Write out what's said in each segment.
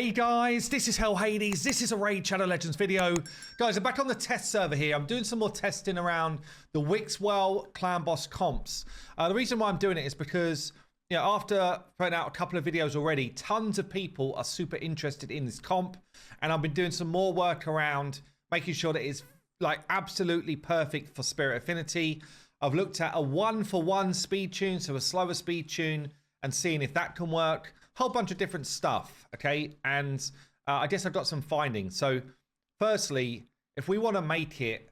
Hey guys, this is Hell Hades. This is a Raid Shadow Legends video. Guys, I'm back on the test server here. I'm doing some more testing around the Wixwell clan boss comps. The reason why I'm doing it is because, you know, after putting out a couple of videos already, tons of people are super interested in this comp, and I've been doing some more work around making sure that it's like absolutely perfect for Spirit Affinity. I've looked at a 1-for-1 speed tune, so a slower speed tune, and seeing if that can work. Whole bunch of different stuff, okay? And I guess I've got some findings. So firstly, if we want to make it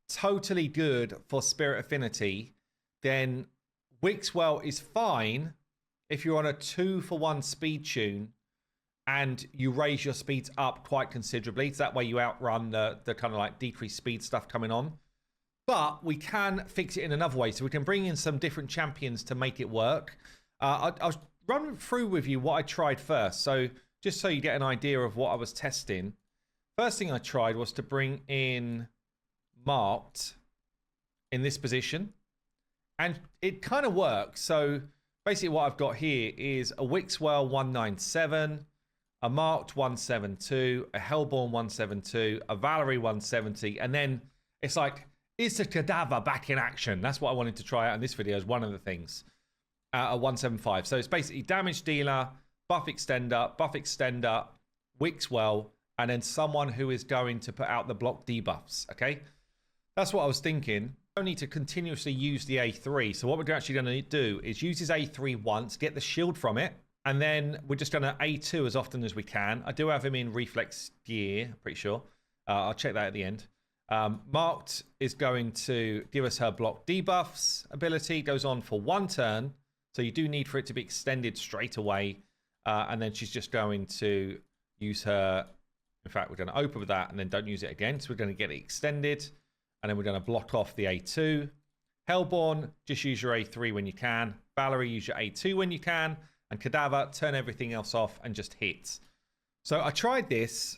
totally good for Spirit Affinity, then Wixwell is fine if you're on a 2-for-1 speed tune and you raise your speeds up quite considerably. So that way you outrun the kind of like decreased speed stuff coming on. But we can fix it in another way. So we can bring in some different champions to make it work. I'll run through with you what I tried first. So just so you get an idea of what I was testing. First thing I tried was to bring in Marked in this position. And it kind of works. So basically what I've got here is a Wixwell 197, a Marked 172, a Hellborn 172, a Valerie 170, and then it's like, is the cadaver back in action? That's what I wanted to try out in this video as one of the things. A 175. So it's basically damage dealer, buff extender, Wixwell, and then someone who is going to put out the block debuffs. Okay, that's what I was thinking. You don't need to continuously use the A3. So what we're actually going to do is use his A3 once, get the shield from it, and then we're just going to A2 as often as we can. I do have him in reflex gear, pretty sure. I'll check that at the end. Marked is going to give us her block debuffs ability. Goes on for 1 turn. So you do need for it to be extended straight away. And then she's just going to use her. In fact, we're going to open with that and then don't use it again. So we're going to get it extended. And then we're going to block off the A2. Hellborn, just use your A3 when you can. Valerie, use your A2 when you can. And Cadaver, turn everything else off and just hit. So I tried this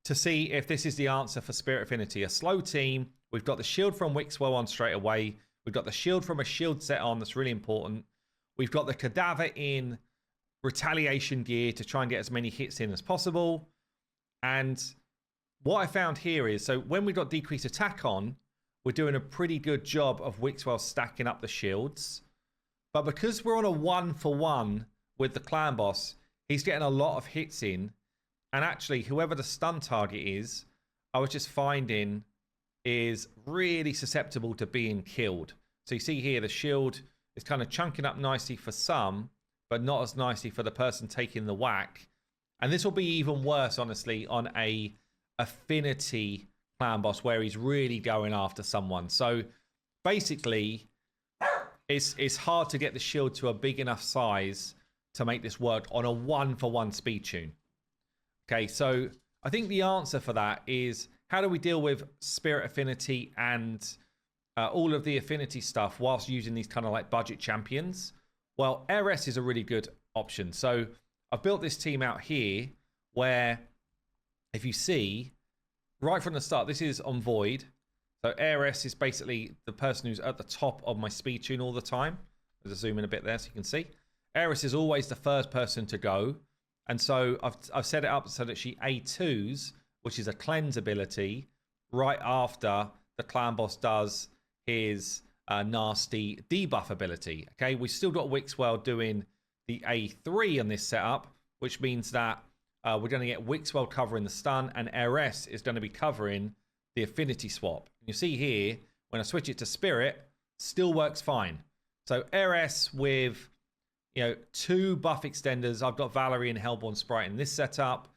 to see if this is the answer for Spirit Affinity. A slow team. We've got the shield from Wixwell on straight away. We've got the shield from a shield set on. That's really important. We've got the Cadaver in retaliation gear to try and get as many hits in as possible. And what I found here is, so when we've got decreased attack on, we're doing a pretty good job of Wixwell stacking up the shields. But because we're on a 1-for-1 with the clan boss, he's getting a lot of hits in. And actually, whoever the stun target is, I was just finding is really susceptible to being killed. So you see here, the shield is kind of chunking up nicely for some, but not as nicely for the person taking the whack. And this will be even worse, honestly, on a affinity clan boss where he's really going after someone. So basically, it's hard to get the shield to a big enough size to make this work on a 1-for-1 speed tune. Okay, so I think the answer for that is, how do we deal with Spirit Affinity and all of the affinity stuff whilst using these kind of like budget champions? Well, Aris is a really good option. So I've built this team out here where, if you see, right from the start, this is on Void. So Aris is basically the person who's at the top of my speed tune all the time. I'll just zoom in a bit there so you can see. Aris is always the first person to go. And so I've set it up so that she A2s, which is a cleanse ability, right after the clan boss does his nasty debuff ability. Okay, we've still got Wixwell doing the A3 on this setup, which means that we're going to get Wixwell covering the stun, and Aris is going to be covering the affinity swap. And you see here, when I switch it to Spirit, still works fine. So Aris with, you know, 2 buff extenders. I've got Valerie and Hellborn Sprite in this setup.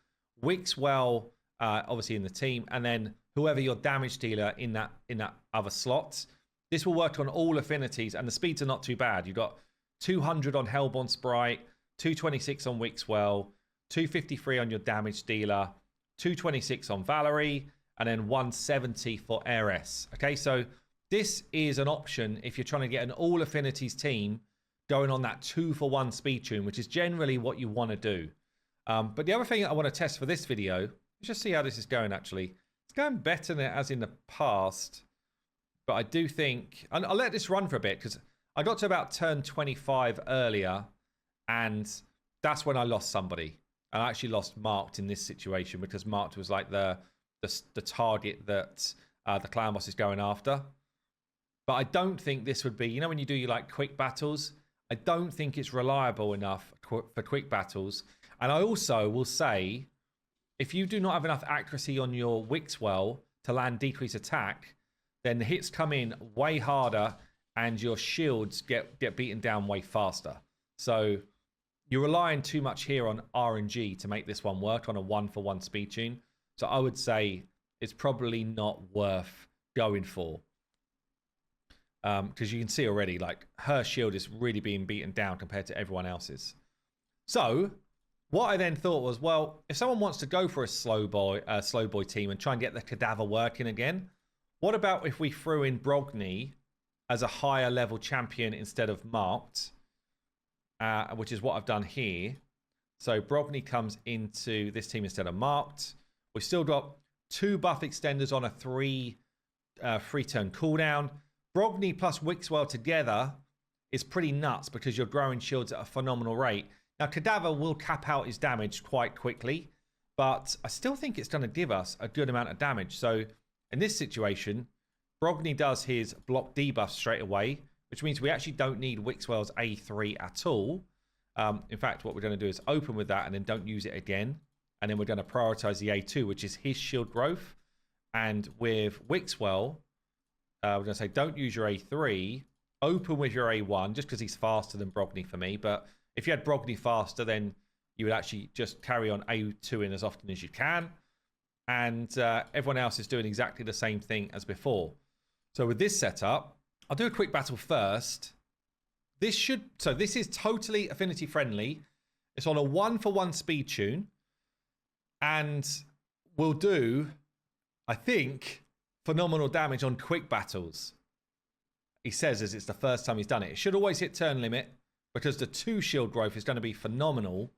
Wixwell, obviously in the team, and then whoever your damage dealer in that other slot. This will work on all affinities, and the speeds are not too bad. You've got 200 on Hellborn Sprite, 226 on Wixwell, 253 on your damage dealer, 226 on Valerie, and then 170 for Aris. Okay, so this is an option if you're trying to get an all affinities team going on that 2-for-1 speed tune, which is generally what you want to do. But the other thing I want to test for this video, let's just see how this is going actually. It's going better than it has in the past. But I do think, and I'll let this run for a bit because I got to about turn 25 earlier, and that's when I lost somebody. And I actually lost Marked in this situation because Marked was like the target that the clan boss is going after. But I don't think this would be, you know, when you do your like quick battles, I don't think it's reliable enough for quick battles. And I also will say, if you do not have enough accuracy on your Wixwell to land decrease attack, then the hits come in way harder and your shields get beaten down way faster. So you're relying too much here on RNG to make this one work on a 1-for-1 speed tune. So I would say it's probably not worth going for. Because you can see already, like, her shield is really being beaten down compared to everyone else's. So what I then thought was, well, if someone wants to go for a slow boy team and try and get the cadaver working again, what about if we threw in Brogy as a higher level champion instead of Marked, which is what I've done here. So Brogy comes into this team instead of Marked. We've still got 2 buff extenders on a 3 turn cooldown. Brogy plus Wixwell together is pretty nuts because you're growing shields at a phenomenal rate. Now, Cadaver will cap out his damage quite quickly, but I still think it's going to give us a good amount of damage. So in this situation, Brogy does his block debuff straight away, which means we actually don't need Wixwell's A3 at all. In fact, what we're going to do is open with that and then don't use it again. And then we're going to prioritize the A2, which is his shield growth. And with Wixwell, we're going to say, don't use your A3. Open with your A1, just because he's faster than Brogy for me. But if you had Brogy faster, then you would actually just carry on A2 in as often as you can. And everyone else is doing exactly the same thing as before. So with this setup, I'll do a quick battle first. This is totally affinity friendly. It's on a 1-for-1 speed tune. And will do, I think, phenomenal damage on quick battles. He says as it's the first time he's done it. It should always hit turn limit because the 2 shield growth is going to be phenomenal.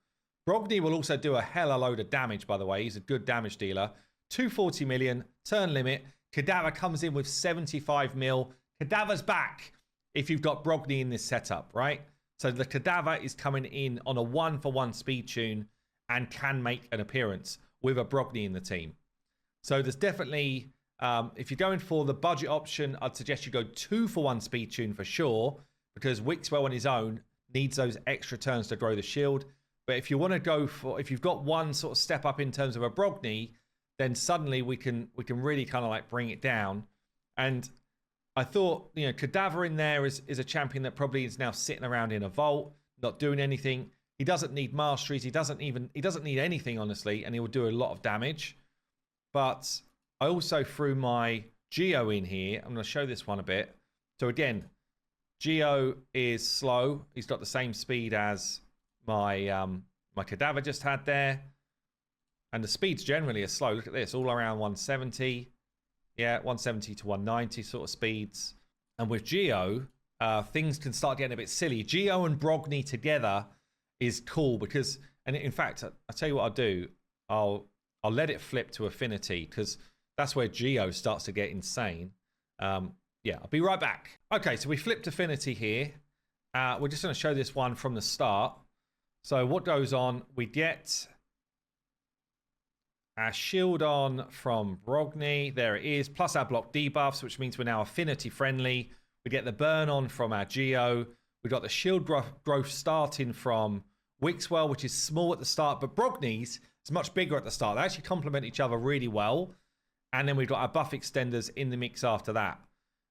Brogy will also do a hella load of damage, by the way. He's a good damage dealer. 240 million, turn limit. Cadaver comes in with 75 mil. Cadaver's back if you've got Brogy in this setup, right? So the Cadaver is coming in on a 1-for-1 speed tune and can make an appearance with a Brogy in the team. So there's definitely... if you're going for the budget option, I'd suggest you go 2-for-1 speed tune for sure, because Wixwell on his own needs those extra turns to grow the shield. But if you want to go for, if you've got one sort of step up in terms of a Brogy, then suddenly we can really kind of like bring it down. And I thought, you know, Cadaver in there is a champion that probably is now sitting around in a vault, not doing anything. He doesn't need masteries. He doesn't need anything, honestly, and he will do a lot of damage. But I also threw my Geo in here. I'm going to show this one a bit. So again, Geo is slow. He's got the same speed as my my Cadaver just had there. And the speeds generally are slow. Look at this, all around 170. Yeah, 170 to 190 sort of speeds. And with Geo, things can start getting a bit silly. Geo and Brogy together is cool because, and in fact, I'll tell you what I'll do. I'll let it flip to Affinity because that's where Geo starts to get insane. Yeah, I'll be right back. Okay, so we flipped Affinity here. We're just going to show this one from the start. So what goes on? We get our shield on from Brogy. There it is. Plus our block debuffs, which means we're now affinity friendly. We get the burn on from our Geo. We've got the shield growth starting from Wixwell, which is small at the start, but Brogy's is much bigger at the start. They actually complement each other really well. And then we've got our buff extenders in the mix after that.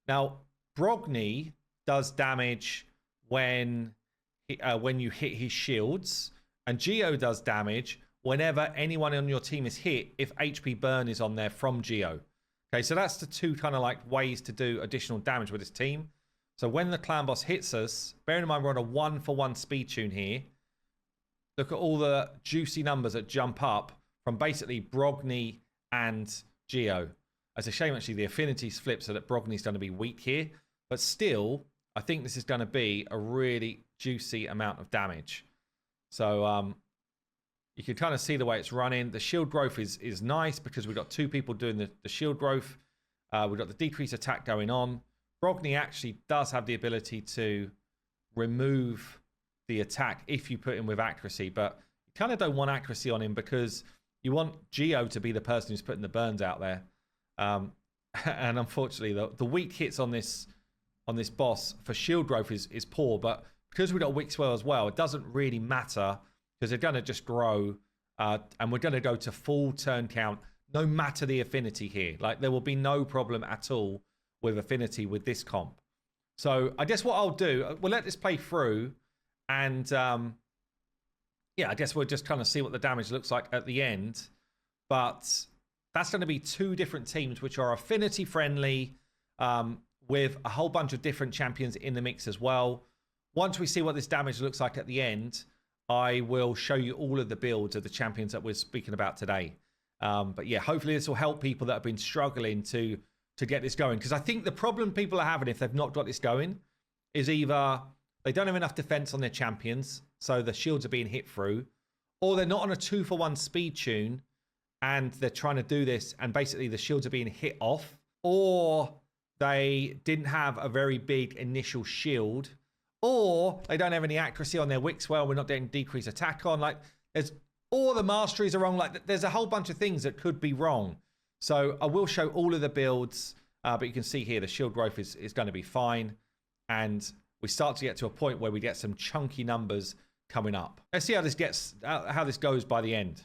Now, Brogy does damage when you hit his shields, and Geo does damage whenever anyone on your team is hit if HP burn is on there from Geo. Okay, so that's the 2 kind of like ways to do additional damage with this team. So when the clan boss hits us, bearing in mind we're on a 1-for-1 speed tune here, look at all the juicy numbers that jump up from basically Brogy and Geo. It's a shame actually the affinities flip so that Brogy's going to be weak here, but still I think this is going to be a really juicy amount of damage. So you can kind of see the way it's running. The shield growth is nice because we've got 2 people doing the shield growth. We've got the decrease attack going on. Brogy actually does have the ability to remove the attack if you put him with accuracy, but kind of don't want accuracy on him because you want Geo to be the person who's putting the burns out there. And unfortunately, the weak hits on this boss for shield growth is poor. But because we've got Wixwell as well, it doesn't really matter because they're going to just grow. And we're going to go to full turn count, no matter the affinity here. Like, there will be no problem at all with affinity with this comp. So I guess what I'll do, we'll let this play through. And yeah, I guess we'll just kind of see what the damage looks like at the end. But that's going to be two different teams, which are affinity friendly, with a whole bunch of different champions in the mix as well. Once we see what this damage looks like at the end, I will show you all of the builds of the champions that we're speaking about today. But yeah, hopefully this will help people that have been struggling to get this going. Because I think the problem people are having if they've not got this going is either they don't have enough defense on their champions, so the shields are being hit through, or they're not on a 2-for-1 speed tune and they're trying to do this and basically the shields are being hit off, or they didn't have a very big initial shield, or they don't have any accuracy on their Wixwell. We're not getting decreased attack on. Like, there's all the masteries are wrong. Like, there's a whole bunch of things that could be wrong. So I will show all of the builds, but you can see here the shield growth is going to be fine. And we start to get to a point where we get some chunky numbers coming up. Let's see how this goes by the end.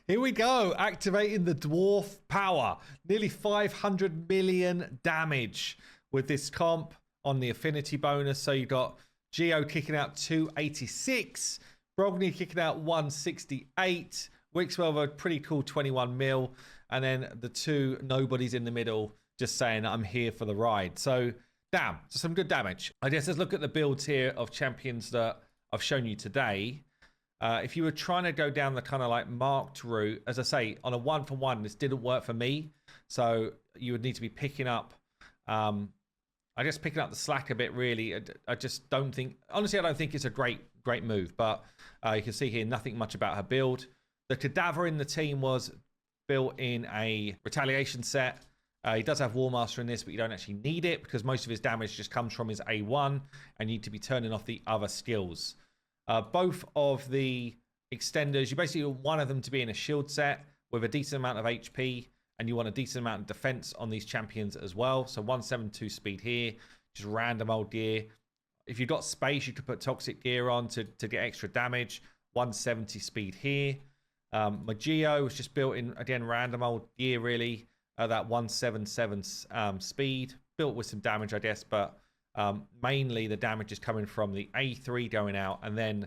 Here we go, activating the dwarf power. Nearly 500 million damage with this comp on the affinity bonus. So you got Geo kicking out 286, Brogy kicking out 168, Wixwell with a pretty cool 21 mil, and then the two nobodies in the middle just saying I'm here for the ride. So damn, so some good damage. I guess let's look at the builds here of champions that I've shown you today. If you were trying to go down the kind of like marked route, as I say, on a 1-for-1, this didn't work for me. So you would need to be picking up, I guess picking up the slack a bit, really. I just don't think, honestly, I don't think it's a great move. But you can see here, nothing much about her build. The cadaver in the team was built in a retaliation set. He does have Warmaster in this, but you don't actually need it because most of his damage just comes from his A1 and you need to be turning off the other skills. Both of the extenders, you basically want one of them to be in a shield set with a decent amount of HP, and you want a decent amount of defense on these champions as well. So 172 speed here, just random old gear. If you've got space, you could put toxic gear on to get extra damage. 170 speed here. My Geo was just built in, again, random old gear really. That 177 speed, built with some damage, I guess, but mainly the damage is coming from the A3 going out, and then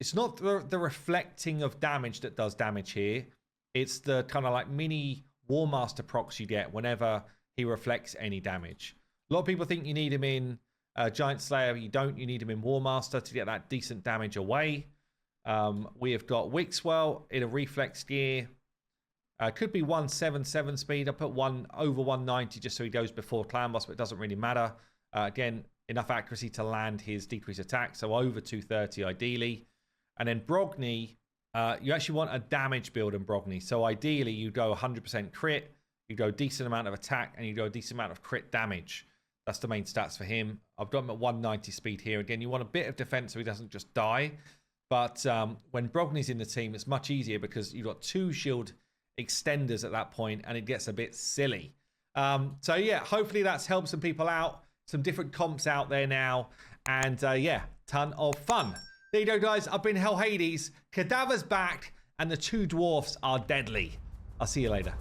it's not the reflecting of damage that does damage here. It's the kind of like mini Warmaster procs you get whenever he reflects any damage. A lot of people think you need him in Giant Slayer. You don't. You need him in Warmaster to get that decent damage away. We have got Wixwell in a reflex gear. Could be 177 speed. I put one over 190 just so he goes before clan boss, but it doesn't really matter. Again, enough accuracy to land his decreased attack, so over 230 ideally. And then Brogy, you actually want a damage build in Brogy. So ideally, you go 100% crit, you go a decent amount of attack, and you go a decent amount of crit damage. That's the main stats for him. I've got him at 190 speed here. Again, you want a bit of defense so he doesn't just die. But when Brogy's in the team, it's much easier because you've got two shield extenders at that point, and it gets a bit silly. So yeah, hopefully that's helped some people out. Some different comps out there now, and yeah, ton of fun. There you go, guys. I've been Hell Hades, Cadaver's back, and the two dwarfs are deadly. I'll see you later.